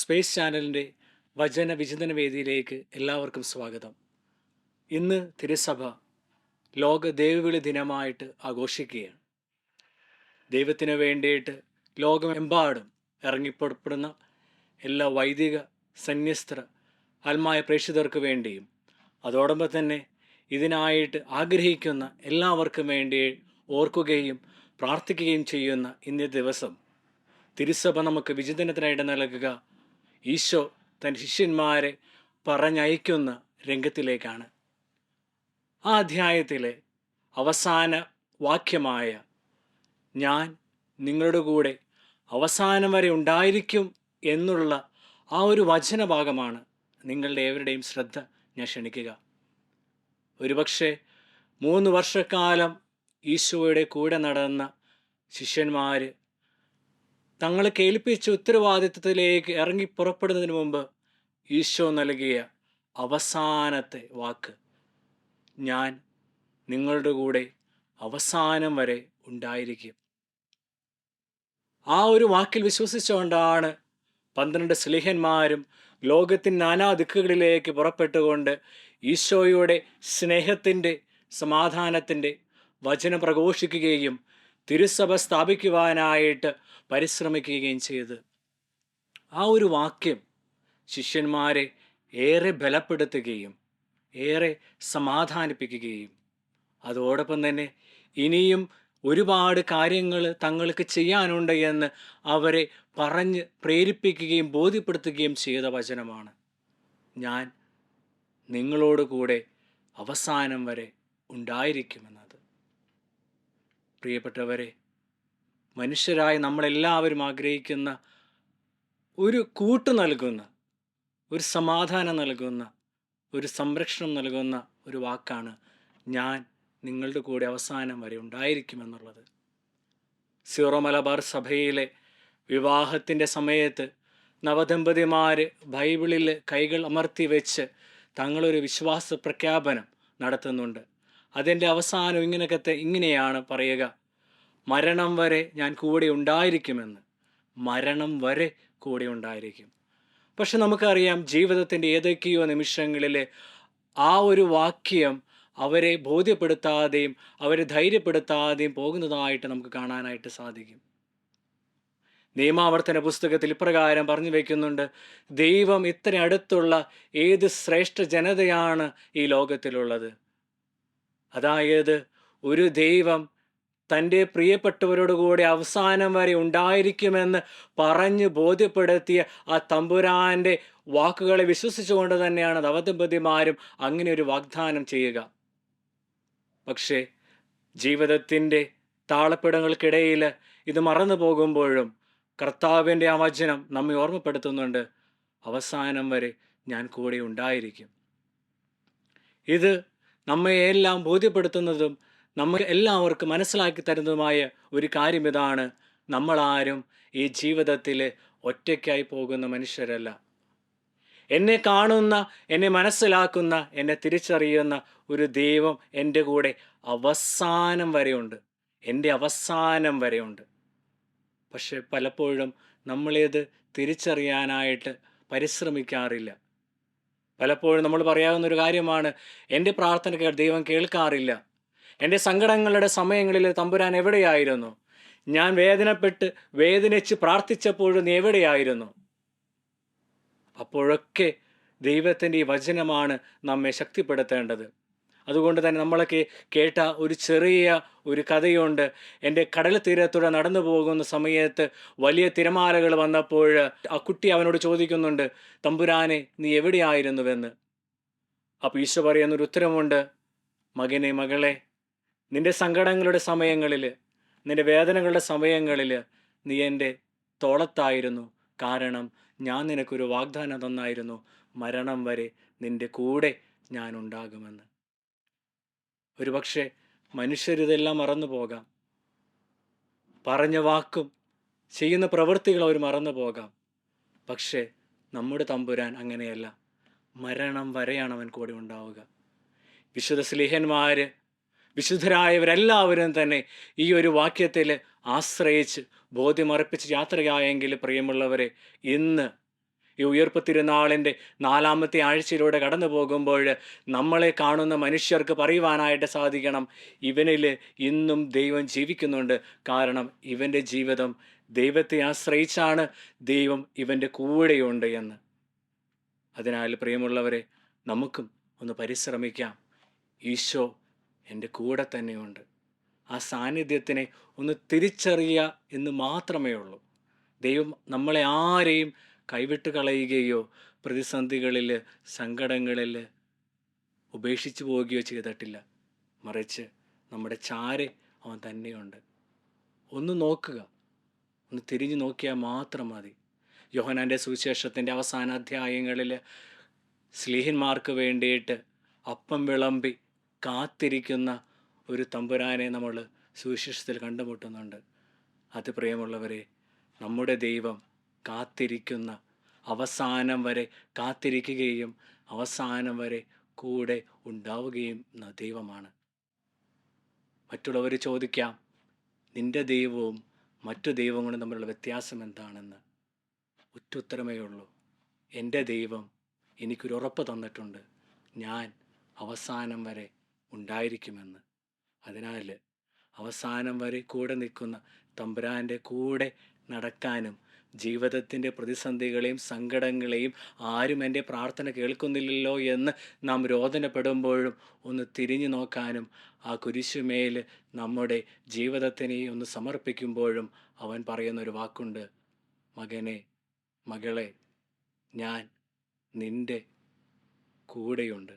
Space ചാനലിൻ്റെ വചന വിചിന്തന വേദിയിലേക്ക് എല്ലാവർക്കും സ്വാഗതം. ഇന്ന് തിരുസഭ ലോക ദൈവവിളി ദിനമായിട്ട് ആഘോഷിക്കുകയാണ്. ദൈവത്തിന് വേണ്ടിയിട്ട് ലോകമെമ്പാടും ഇറങ്ങിപ്പുറപ്പെടുന്ന എല്ലാ വൈദിക, സന്യസ്ത്ര, ആത്മായ പ്രേക്ഷിതർക്ക് വേണ്ടിയും അതോടൊപ്പം തന്നെ ഇതിനായിട്ട് ആഗ്രഹിക്കുന്ന എല്ലാവർക്കും വേണ്ടി ഓർക്കുകയും പ്രാർത്ഥിക്കുകയും ചെയ്യുന്ന ഇന്നേ ദിവസം തിരുസഭ നമുക്ക് വിചിന്തനത്തിനായിട്ട് നൽകുക ഈശോ തൻ്റെ ശിഷ്യന്മാരെ പറഞ്ഞയക്കുന്ന രംഗത്തിലേക്കാണ്. ആ അധ്യായത്തിലെ അവസാന വാക്യമായ ഞാൻ നിങ്ങളുടെ കൂടെ അവസാനം വരെ ഉണ്ടായിരിക്കും എന്നുള്ള ആ ഒരു വചനഭാഗമാണ് നിങ്ങളുടെ ഏവരുടെയും ശ്രദ്ധ ഞാൻ ക്ഷണിക്കുക. ഒരുപക്ഷെ 3 വർഷക്കാലം ഈശോയുടെ കൂടെ നടന്ന ശിഷ്യന്മാർ തങ്ങൾ കേൾപ്പിച്ച ഉത്തരവാദിത്വത്തിലേക്ക് ഇറങ്ങി പുറപ്പെടുന്നതിന് മുമ്പ് ഈശോ നൽകിയ അവസാനത്തെ വാക്ക് ഞാൻ നിങ്ങളുടെ കൂടെ അവസാനം വരെ ഉണ്ടായിരിക്കും. ആ ഒരു വാക്കിൽ വിശ്വസിച്ചുകൊണ്ടാണ് 12 സ്ലീഹന്മാരും ലോകത്തിൻ നാനാ ദിക്കുകളിലേക്ക് പുറപ്പെട്ടുകൊണ്ട് ഈശോയുടെ സ്നേഹത്തിൻ്റെ, സമാധാനത്തിൻ്റെ വചനം പ്രഘോഷിക്കുകയും തിരുസഭ സ്ഥാപിക്കുവാനായിട്ട് പരിശ്രമിക്കുകയും ചെയ്ത്. ആ ഒരു വാക്യം ശിഷ്യന്മാരെ ഏറെ ബലപ്പെടുത്തുകയും ഏറെ സമാധാനിപ്പിക്കുകയും അതോടൊപ്പം തന്നെ ഇനിയും ഒരുപാട് കാര്യങ്ങൾ തങ്ങൾക്ക് ചെയ്യാനുണ്ട് എന്ന് അവരെ പറഞ്ഞ് പ്രേരിപ്പിക്കുകയും ബോധ്യപ്പെടുത്തുകയും ചെയ്ത വചനമാണ് ഞാൻ നിങ്ങളോട് കൂടെ അവസാനം വരെ ഉണ്ടായിരിക്കുമെന്നത്. പ്രിയപ്പെട്ടവരെ, മനുഷ്യരായ നമ്മളെല്ലാവരും ആഗ്രഹിക്കുന്ന ഒരു കൂട്ട് നൽകുന്ന, ഒരു സമാധാനം നൽകുന്ന, ഒരു സംരക്ഷണം നൽകുന്ന ഒരു വാക്കാണ് ഞാൻ നിങ്ങളുടെ കൂടെ അവസാനം വരെ ഉണ്ടായിരിക്കുമെന്നുള്ളത്. സീറോ മലബാർ സഭയിലെ വിവാഹത്തിൻ്റെ സമയത്ത് നവദമ്പതിമാർ ബൈബിളിൽ കൈകൾ അമർത്തി വെച്ച് തങ്ങളൊരു വിശ്വാസ പ്രഖ്യാപനം നടത്തുന്നുണ്ട്. അതിൻ്റെ അവസാനം ഇങ്ങനെയാണ് പറയുക, മരണം വരെ ഞാൻ കൂടെ ഉണ്ടായിരിക്കുമെന്ന്. മരണം വരെ കൂടെ ഉണ്ടായിരിക്കും. പക്ഷെ നമുക്കറിയാം, ജീവിതത്തിൻ്റെ ഏതൊക്കെയോ നിമിഷങ്ങളിൽ ആ ഒരു വാക്യം അവരെ ബോധ്യപ്പെടുത്താതെയും അവരെ ധൈര്യപ്പെടുത്താതെയും പോകുന്നതായിട്ട് നമുക്ക് കാണാനായിട്ട് സാധിക്കും. നിയമാവർത്തന പുസ്തകത്തിൽ ഇപ്രകാരം പറഞ്ഞു വയ്ക്കുന്നുണ്ട്, ദൈവം ഇത്ര അടുത്തുള്ള ഏത് ശ്രേഷ്ഠ ജനതയാണ് ഈ ലോകത്തിലുള്ളത്. അതായത് ഒരു ദൈവം തൻ്റെ പ്രിയപ്പെട്ടവരോടുകൂടി അവസാനം വരെ ഉണ്ടായിരിക്കുമെന്ന് പറഞ്ഞ് ബോധ്യപ്പെടുത്തിയ ആ തമ്പുരാൻ്റെ വാക്കുകളെ വിശ്വസിച്ചുകൊണ്ട് തന്നെയാണ് നവദമ്പതിമാരും അങ്ങനെ ഒരു വാഗ്ദാനം ചെയ്യുക. പക്ഷേ ജീവിതത്തിൻ്റെ താളപ്പിടങ്ങൾക്കിടയിൽ ഇത് മറന്നു പോകുമ്പോഴും കർത്താവിൻ്റെ ആ വചനം നമ്മെ ഓർമ്മപ്പെടുത്തുന്നുണ്ട്, അവസാനം വരെ ഞാൻ കൂടെ ഉണ്ടായിരിക്കും. ഇത് നമ്മയെല്ലാം ബോധ്യപ്പെടുത്തുന്നതും നമുക്ക് എല്ലാവർക്കും മനസ്സിലാക്കി തരുന്നതുമായ ഒരു കാര്യം ഇതാണ്, നമ്മളാരും ഈ ജീവിതത്തിൽ ഒറ്റയ്ക്കായി പോകുന്ന മനുഷ്യരല്ല. എന്നെ കാണുന്ന, എന്നെ മനസ്സിലാക്കുന്ന, എന്നെ തിരിച്ചറിയുന്ന ഒരു ദൈവം എൻ്റെ കൂടെ അവസാനം വരെയുണ്ട്, എൻ്റെ അവസാനം വരെയുണ്ട്. പക്ഷെ പലപ്പോഴും നമ്മളിത് തിരിച്ചറിയാനായിട്ട് പരിശ്രമിക്കാറില്ല. പലപ്പോഴും നമ്മൾ പറയാവുന്നൊരു കാര്യമാണ്, എൻ്റെ പ്രാർത്ഥന ദൈവം കേൾക്കാറില്ല. എൻ്റെ സങ്കടങ്ങളുടെ സമയങ്ങളിൽ തമ്പുരാൻ എവിടെയായിരുന്നു? ഞാൻ വേദനിച്ച് പ്രാർത്ഥിച്ചപ്പോഴും നീ എവിടെയായിരുന്നു? അപ്പോഴൊക്കെ ദൈവത്തിൻ്റെ ഈ വചനമാണ് നമ്മെ ശക്തിപ്പെടുത്തേണ്ടത്. അതുകൊണ്ട് തന്നെ നമ്മളൊക്കെ കേട്ട ഒരു ചെറിയ ഒരു കഥയുണ്ട്. എൻ്റെ കടൽ തീരത്തൂടെ നടന്നു പോകുന്ന സമയത്ത് വലിയ തിരമാലകൾ വന്നപ്പോൾ ആ കുട്ടി അവനോട് ചോദിക്കുന്നുണ്ട്, തമ്പുരാനെ നീ എവിടെയായിരുന്നുവെന്ന്. അപ്പോൾ ഈശോ പറയുന്നൊരു ഉത്തരമുണ്ട്, മകനെ, മകളെ, നിൻ്റെ സങ്കടങ്ങളുടെ സമയങ്ങളിൽ, നിൻ്റെ വേദനകളുടെ സമയങ്ങളിൽ നീ എൻ്റെ തോളത്തായിരുന്നു. കാരണം ഞാൻ നിനക്കൊരു വാഗ്ദാനം തന്നായിരുന്നു, മരണം വരെ നിൻ്റെ കൂടെ ഞാൻ ഉണ്ടാകുമെന്ന്. ഒരുപക്ഷെ മനുഷ്യരിതെല്ലാം മറന്നു പോകാം, പറഞ്ഞ വാക്കും ചെയ്യുന്ന പ്രവൃത്തികൾ അവർ മറന്നു പോകാം. പക്ഷേ നമ്മുടെ തമ്പുരാൻ അങ്ങനെയല്ല, മരണം വരെയാണ് അവൻ കൂടെ ഉണ്ടാവുക. വിശുദ്ധ സ്ലീഹന്മാർ, വിശുദ്ധരായവരെല്ലാവരും തന്നെ ഈ ഒരു വാക്യത്തിൽ ആശ്രയിച്ച് ബോധ്യമർപ്പിച്ച് യാത്രയായെങ്കിൽ പ്രിയമുള്ളവരെ, ഇന്ന് ഈ ഉയർപ്പ് തിരുനാളിൻ്റെ 4-ാമത്തെ ആഴ്ചയിലൂടെ കടന്നു പോകുമ്പോൾ നമ്മളെ കാണുന്ന മനുഷ്യർക്ക് പറയുവാനായിട്ട് സാധിക്കണം, ഇവനിൽ ഇന്നും ദൈവം ജീവിക്കുന്നുണ്ട്. കാരണം ഇവൻ്റെ ജീവിതം ദൈവത്തെ ആശ്രയിച്ചാണ്, ദൈവം ഇവൻ്റെ കൂടെയുണ്ട് എന്ന്. അതിനാൽ പ്രിയമുള്ളവരെ, നമുക്കും ഒന്ന് പരിശ്രമിക്കാം. ഈശോ എൻ്റെ കൂടെ തന്നെയുണ്ട്. ആ സാന്നിധ്യത്തിനെ ഒന്ന് തിരിച്ചറിയുക എന്ന് മാത്രമേ ഉള്ളൂ. ദൈവം നമ്മളെ ആരെയും കൈവിട്ട് കളയുകയോ പ്രതിസന്ധികളിൽ, സങ്കടങ്ങളിൽ ഉപേക്ഷിച്ചു പോവുകയോ ചെയ്തിട്ടില്ല. മറിച്ച് നമ്മുടെ ചാരെ അവൻ തന്നെയുണ്ട്. ഒന്ന് നോക്കുക, ഒന്ന് തിരിഞ്ഞു നോക്കിയാൽ മാത്രം മതി. യോഹന്നാൻ്റെ സുവിശേഷത്തിൻ്റെ അവസാന അധ്യായങ്ങളിൽ സ്ലീഹന്മാർക്ക് വേണ്ടിയിട്ട് അപ്പം വിളമ്പി കാത്തിരിക്കുന്ന ഒരു തമ്പുരാനെ നമ്മൾ സുവിശേഷത്തിൽ കണ്ടുമുട്ടുന്നുണ്ട്. അത് പ്രിയമുള്ളവരെ, നമ്മുടെ ദൈവം കാത്തിരിക്കുന്ന, അവസാനം വരെ കാത്തിരിക്കുകയും അവസാനം വരെ കൂടെ ഉണ്ടാവുകയും ദൈവമാണ്. മറ്റുള്ളവർ ചോദിക്കാം, നിൻ്റെ ദൈവവും മറ്റു ദൈവങ്ങളും തമ്മിലുള്ള വ്യത്യാസം എന്താണെന്ന്. ഉത്തരമേ ഉള്ളൂ, എൻ്റെ ദൈവം എനിക്കൊരു ഉറപ്പ് തന്നിട്ടുണ്ട്, ഞാൻ അവസാനം വരെ ഉണ്ടായിരിക്കുമെന്ന്. അതിനാൽ അവസാനം വരെ കൂടെ നിൽക്കുന്ന തമ്പുരാൻ്റെ കൂടെ നടക്കാനും, ജീവിതത്തിൻ്റെ പ്രതിസന്ധികളെയും സങ്കടങ്ങളെയും ആരും എൻ്റെ പ്രാർത്ഥന കേൾക്കുന്നില്ലല്ലോ എന്ന് നാം രോദനപ്പെടുമ്പോഴും ഒന്ന് തിരിഞ്ഞു നോക്കാനും, ആ കുരിശുമേൽ നമ്മുടെ ജീവിതത്തിനെ ഒന്ന് സമർപ്പിക്കുമ്പോഴും അവൻ പറയുന്നൊരു വാക്കുണ്ട്, മകനെ, മകളെ, ഞാൻ നിൻ്റെ കൂടെയുണ്ട്.